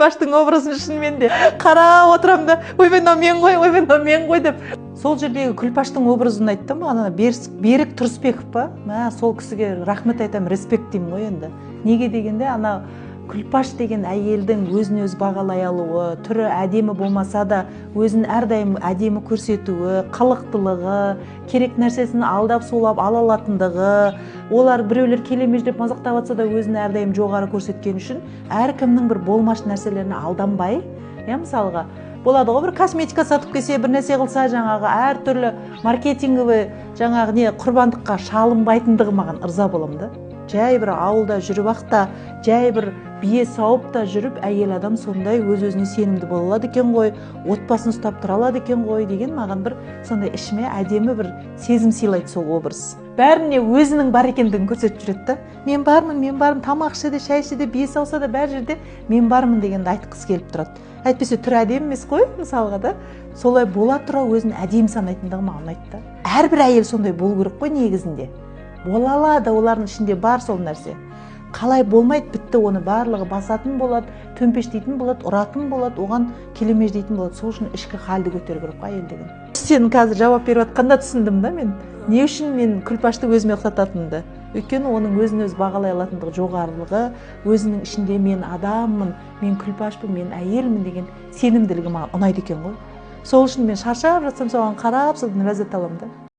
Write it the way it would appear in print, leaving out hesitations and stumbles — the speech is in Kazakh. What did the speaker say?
күлпаштың образын шынымен де қарап отырамын да, ойбай мынау мен ғой, ойбай мынау мен ғой деп. Сол жердегі күлпаштың образын айтты ма, ана Берік Тұрысбеков па? Сол кісіге рахмет айтамын, респект деймін ғой енді. Неге дегенде, ана күлпаш деген әйелдің өзін өзі бағалай алуы, түрі әдемі болмаса да өзін әрдайым әдемі көрсетуі, қылықтылығы, керек нәрсесін алдап солап ала алатындығы, олар біреулер келемеждеп мазақтап жатса да өзін әрдайым жоғары көрсеткен үшін әркімнің бір болмаш нәрселеріне алданбай, мысалға болады ғой, бір косметика сатып келсе, бір нәрсе қылса, жаңағы әртүрлі маркетинговый жаңағы не құрбандыққа шалынбайтындығы маған ырза боламын да. Жай бір ауылда жүріп ақта, жай бір бие сауып та жүріп, әйел адам сондай өз-өзіне сенімді бола алады екен ғой, отбасын ұстап тұра алады екен ғой деген маған бір сондай ішіме әдемі бір сезім сыйлайды сол образ. Бәріне өзінің бар екендігін көрсетіп жүреді да. Мен бармын, тамақ ішеді, шай ішеді, бие сауса да бәр жерде мен бармын дегенді айтқысы келіп тұрады. Әйтпесе түрі әдемі емес қой, мысалға да. Солай бола тұра өзін әдемі санайтындығы маған ұнайды да. Әрбір әйел сондай болу керек қой негізінде. Бола алады, олардың ішінде бар сол нәрсе. Қалай болмайды, бітті, оны барлығы басатын болады, төмпештейтін болады, ұратын болады, оған келемеждейтін болады. Сол үшін ішкі халді көтеру керек қой әйелдігін. Сен қазір жауап беріп жатқанда түсіндім да мен. Не үшін мен күлпашты өзіме ұқсататынымды? Өйткені оның өзін өзі бағалай алатындығы жоғарылығы, өзінің ішінде мен адаммын, мен күлпашпын, мен әйелмін деген сенімділігі маған ұнайды екен ғой. Сол үшін мен шаршап жатсам соған қарап, содан ләззат аламын да.